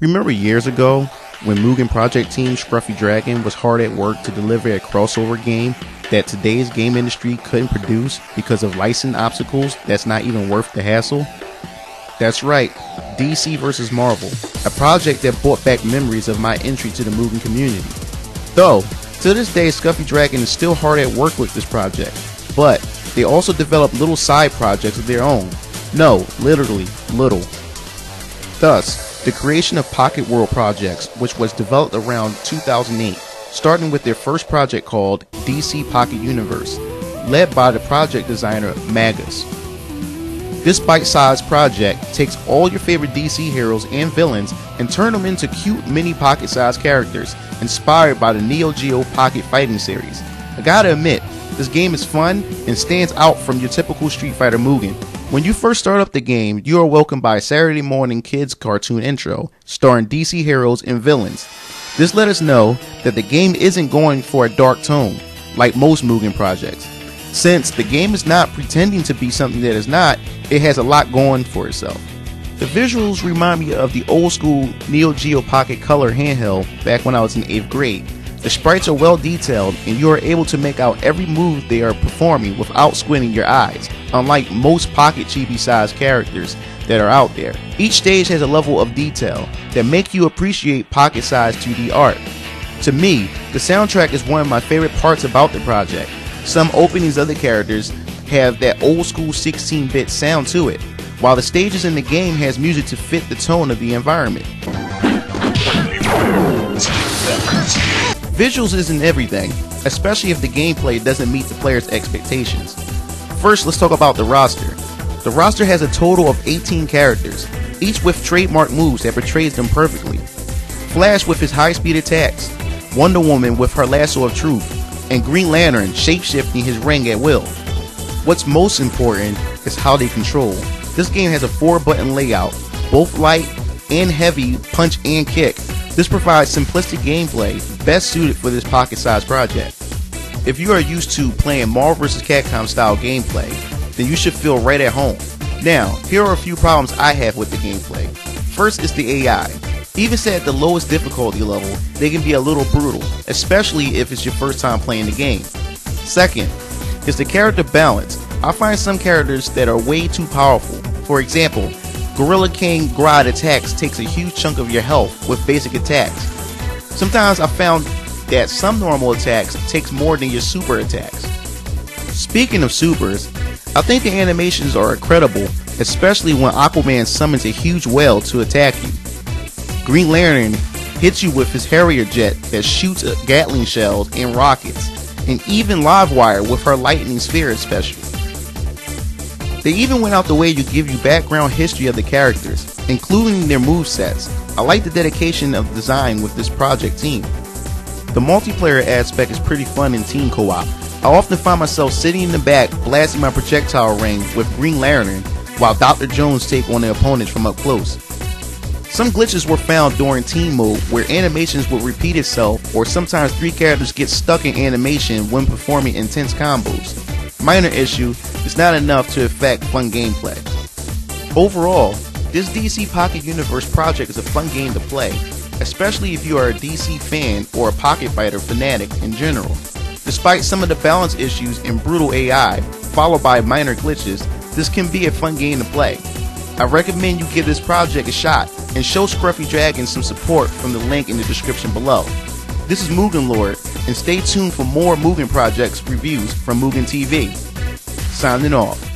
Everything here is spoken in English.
Remember years ago when Mugen Project Team Scruffy Dragon was hard at work to deliver a crossover game that today's game industry couldn't produce because of license obstacles that's not even worth the hassle? That's right, DC vs. Marvel, a project that brought back memories of my entry to the Mugen community. Though, to this day Scruffy Dragon is still hard at work with this project, but they also develop little side projects of their own. No, literally, little. Thus, the creation of Pocket World projects, which was developed around 2008, starting with their first project called DC Pocket Universe, led by the project designer Magus. This bite-sized project takes all your favorite DC heroes and villains and turn them into cute mini pocket-sized characters inspired by the Neo Geo Pocket Fighting series. I gotta admit, this game is fun and stands out from your typical Street Fighter Mugen. When you first start up the game, you are welcomed by a Saturday morning kids cartoon intro starring DC heroes and villains. This let us know that the game isn't going for a dark tone like most Mugen projects. Since the game is not pretending to be something that is not, it has a lot going for itself. The visuals remind me of the old school Neo Geo Pocket Color handheld back when I was in 8th grade. The sprites are well detailed and you are able to make out every move they are performing without squinting your eyes, unlike most Pocket chibi sized characters that are out there. Each stage has a level of detail that make you appreciate Pocket sized 2D art. To me, the soundtrack is one of my favorite parts about the project. Some openings of the characters have that old school 16-bit sound to it, while the stages in the game has music to fit the tone of the environment. Visuals isn't everything, especially if the gameplay doesn't meet the player's expectations. First, let's talk about the roster. The roster has a total of 18 characters, each with trademark moves that portrays them perfectly. Flash with his high-speed attacks, Wonder Woman with her lasso of truth, and Green Lantern shape-shifting his ring at will. What's most important is how they control. This game has a 4-button layout, both light and heavy punch and kick. This provides simplistic gameplay best suited for this pocket-sized project. If you are used to playing Marvel vs. Capcom style gameplay, then you should feel right at home. Now, here are a few problems I have with the gameplay. First is the AI. Even set at the lowest difficulty level, they can be a little brutal, especially if it's your first time playing the game. Second is the character balance. I find some characters that are way too powerful. For example, Gorilla King Grodd attacks takes a huge chunk of your health with basic attacks. Sometimes I found that some normal attacks takes more than your super attacks. Speaking of supers, I think the animations are incredible, especially when Aquaman summons a huge whale to attack you. Green Lantern hits you with his Harrier jet that shoots Gatling shells and rockets, and even Livewire with her lightning sphere special. They even went out the way to give you background history of the characters, including their movesets. I like the dedication of design with this project team. The multiplayer aspect is pretty fun in team co-op. I often find myself sitting in the back blasting my projectile ring with Green Lantern while Dr. Jones take on the opponents from up close. Some glitches were found during team mode where animations would repeat itself, or sometimes 3 characters get stuck in animation when performing intense combos. Minor issue, it's not enough to affect fun gameplay. Overall, this DC Pocket Universe project is a fun game to play, especially if you are a DC fan or a Pocket Fighter fanatic in general. Despite some of the balance issues and brutal AI, followed by minor glitches, this can be a fun game to play. I recommend you give this project a shot and show Scruffy Dragon some support from the link in the description below. This is MugenLord, and stay tuned for more Mugen projects reviews from Mugen TV. Signing off.